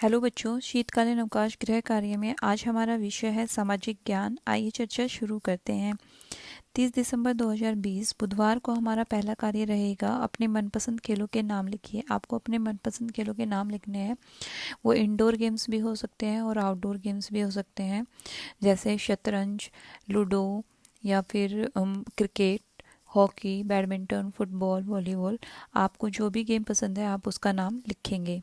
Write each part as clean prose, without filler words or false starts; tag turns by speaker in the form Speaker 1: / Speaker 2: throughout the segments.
Speaker 1: Hello बच्चों, शीतकालीन अवकाश गृह कार्य में आज हमारा विषय है सामाजिक ज्ञान। आइए चर्चा शुरू करते हैं। 30 दिसंबर 2020 बुधवार को हमारा पहला कार्य रहेगा अपने मनपसंद खेलों के नाम लिखिए। आपको अपने मनपसंद खेलों के नाम लिखने हैं। वो इंडोर गेम्स भी हो सकते हैं और आउटडोर गेम्स भी हो सकते हैं, जैसे शतरंज, लूडो या फिर cricket, hockey, badminton, football, volleyball. आपको जो भी गेम पसंद है आप उसका नाम लिखेंगे।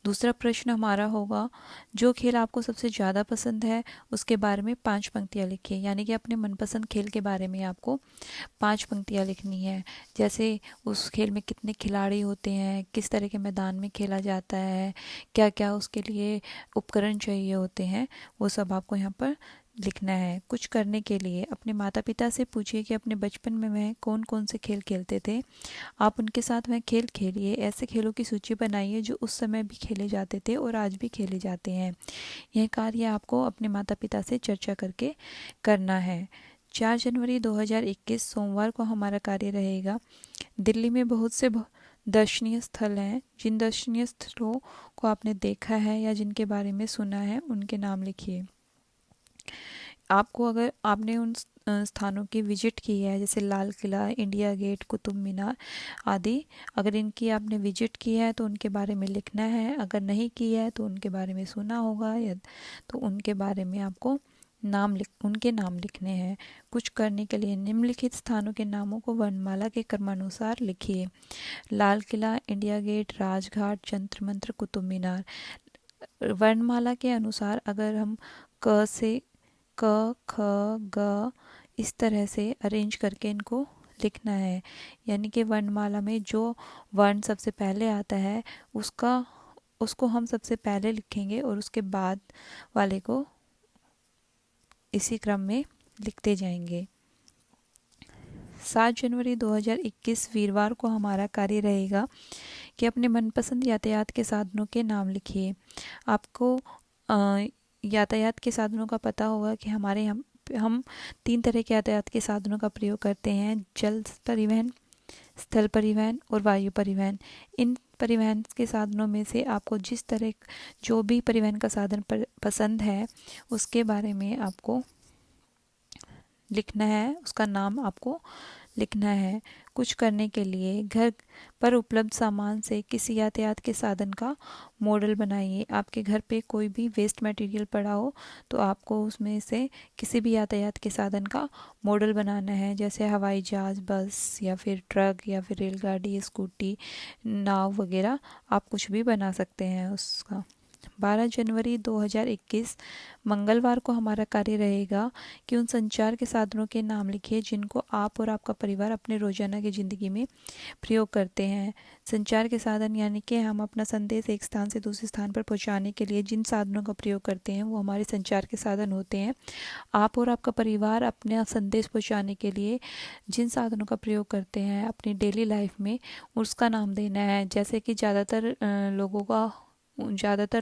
Speaker 1: दूसरा प्रश्न हमारा होगा, जो खेल आपको सबसे ज़्यादा पसंद है उसके बारे में 5 पंक्तियाँ लिखिए। यानी कि अपने मनपसंद खेल के बारे में आपको 5 पंक्तियाँ लिखनी है। जैसे उस खेल में कितने खिलाड़ी होते हैं, किस तरह के मैदान में खेला जाता है, क्या क्या उसके लिए उपकरण चाहिए होते हैं, वो सब आपको यहाँ पर लिखना है। कुछ करने के लिए अपने माता पिता से पूछिए कि अपने बचपन में वह कौन कौन से खेल खेलते थे। आप उनके साथ वह खेल खेलिए। ऐसे खेलों की सूची बनाइए जो उस समय भी खेले जाते थे और आज भी खेले जाते हैं। यह कार्य आपको अपने माता पिता से चर्चा करके करना है। 4 जनवरी 2021 सोमवार को हमारा कार्य रहेगा, दिल्ली में बहुत से दर्शनीय स्थल हैं। जिन दर्शनीय स्थलों को आपने देखा है या जिनके बारे में सुना है उनके नाम लिखिए। आपको अगर आपने उन स्थानों की विजिट की है, जैसे लाल किला, इंडिया गेट, कुतुब मीनार आदि, अगर इनकी आपने विजिट की है तो उनके बारे में लिखना है। अगर नहीं की है तो उनके बारे में सुना होगा या तो उनके बारे में आपको उनके नाम लिखने हैं। कुछ करने के लिए निम्नलिखित स्थानों के नामों को वर्णमाला के क्रमानुसार लिखिए। Lal Qila, India gate, Rajghat, Jantar Mantar, Qutub Minar. वर्णमाला के अनुसार अगर हम क से क, ख, ग इस तरह से अरेंज करके इनको लिखना है। यानी कि वर्णमाला में जो वर्ण सबसे पहले आता है उसको हम सबसे पहले लिखेंगे और उसके बाद वाले को इसी क्रम में लिखते जाएंगे। 7 जनवरी 2021 वीरवार को हमारा कार्य रहेगा कि अपने मनपसंद यातायात के साधनों के नाम लिखिए। आपको यातायात के साधनों का पता होगा कि हम 3 तरह के यातायात के साधनों का प्रयोग करते हैं: जल परिवहन, स्थल परिवहन और वायु परिवहन। इन परिवहन के साधनों में से आपको जो भी परिवहन का साधन पसंद है उसके बारे में आपको लिखना है, उसका नाम आपको लिखना है। कुछ करने के लिए घर पर उपलब्ध सामान से किसी यातायात के साधन का मॉडल बनाइए। आपके घर पे कोई भी वेस्ट मटेरियल पड़ा हो तो आपको उसमें से किसी भी यातायात के साधन का मॉडल बनाना है, जैसे हवाई जहाज, बस या फिर ट्रक या फिर रेलगाड़ी, स्कूटी, नाव वगैरह। आप कुछ भी बना सकते हैं उसका। 12 जनवरी 2021 मंगलवार को हमारा कार्य रहेगा कि उन संचार के साधनों के नाम लिखिए जिनको आप और आपका परिवार अपने रोजाना की ज़िंदगी में प्रयोग करते हैं। संचार के साधन यानी कि हम अपना संदेश एक स्थान से दूसरे स्थान पर पहुंचाने के लिए जिन साधनों का प्रयोग करते हैं वो हमारे संचार के साधन होते हैं। आप और आपका परिवार अपना संदेश पहुंचाने के लिए जिन साधनों का प्रयोग करते हैं अपनी डेली लाइफ में, उसका नाम देना है। जैसे कि ज़्यादातर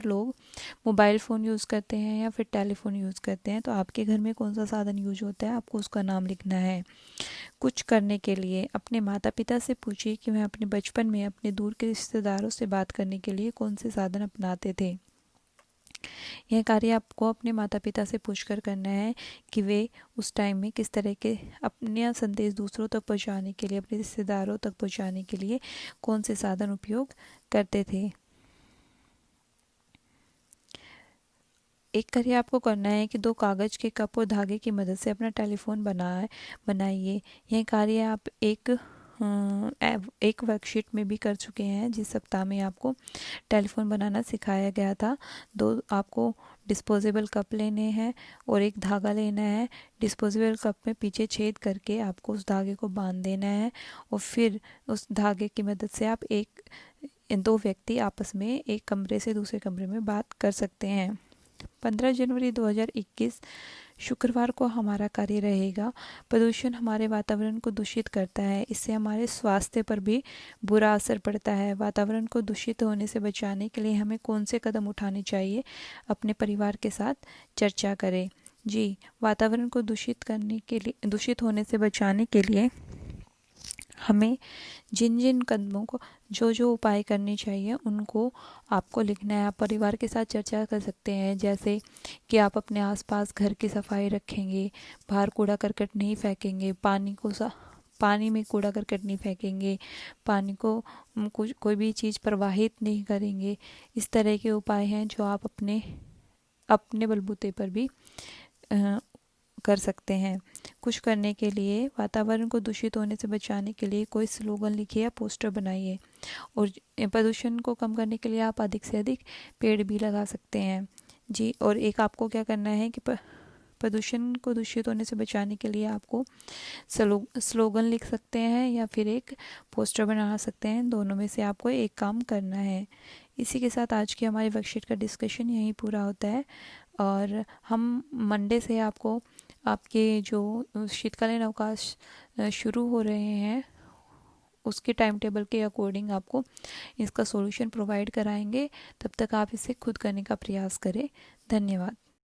Speaker 1: लोग मोबाइल फ़ोन यूज़ करते हैं या फिर टेलीफोन यूज़ करते हैं, तो आपके घर में कौन सा साधन यूज होता है आपको उसका नाम लिखना है। कुछ करने के लिए अपने माता पिता से पूछिए कि वह अपने बचपन में अपने दूर के रिश्तेदारों से बात करने के लिए कौन से साधन अपनाते थे। यह कार्य आपको अपने माता पिता से पूछकर करना है कि वे उस टाइम में किस तरह के अपने संदेश दूसरों तक पहुंचाने के लिए, अपने रिश्तेदारों तक पहुंचाने के लिए कौन से साधन उपयोग करते थे। एक कार्य आपको करना है कि 2 कागज़ के कप और धागे की मदद से अपना टेलीफोन बनाइए। यह कार्य आप एक वर्कशीट में भी कर चुके हैं, जिस सप्ताह में आपको टेलीफोन बनाना सिखाया गया था। 2 आपको डिस्पोजेबल कप लेने हैं और एक धागा लेना है। डिस्पोजेबल कप में पीछे छेद करके आपको उस धागे को बांध देना है और फिर उस धागे की मदद से आप 2 व्यक्ति आपस में एक कमरे से दूसरे कमरे में बात कर सकते हैं। 15 जनवरी 2021 शुक्रवार को हमारा कार्य रहेगा, प्रदूषण हमारे वातावरण को दूषित करता है। इससे हमारे स्वास्थ्य पर भी बुरा असर पड़ता है। वातावरण को दूषित होने से बचाने के लिए हमें कौन से कदम उठाने चाहिए, अपने परिवार के साथ चर्चा करें। जी, वातावरण को दूषित होने से बचाने के लिए हमें जिन जो जो उपाय करने चाहिए उनको आपको लिखना है। आप परिवार के साथ चर्चा कर सकते हैं, जैसे कि आप अपने आसपास घर की सफाई रखेंगे, बाहर कूड़ा करकट नहीं फेंकेंगे, पानी में कूड़ा करकट नहीं फेंकेंगे, पानी को कुछ कोई भी चीज़ प्रवाहित नहीं करेंगे। इस तरह के उपाय हैं जो आप अपने अपने बलबूते पर भी अ, कर सकते हैं। कुछ करने के लिए वातावरण को दूषित होने से बचाने के लिए कोई स्लोगन लिखिए या पोस्टर बनाइए। और प्रदूषण को कम करने के लिए आप अधिक से अधिक पेड़ भी लगा सकते हैं जी। और एक आपको क्या करना है कि प्रदूषण को दूषित होने से बचाने के लिए आपको स्लोगन लिख सकते हैं या फिर एक पोस्टर बना सकते हैं। दोनों में से आपको एक काम करना है। इसी के साथ आज की हमारी वर्कशीट का डिस्कशन यहीं पूरा होता है और हम मंडे से आपको आपके जो शीतकालीन अवकाश शुरू हो रहे हैं उसके टाइम टेबल के अकॉर्डिंग आपको इसका सॉल्यूशन प्रोवाइड कराएंगे। तब तक आप इसे खुद करने का प्रयास करें। धन्यवाद।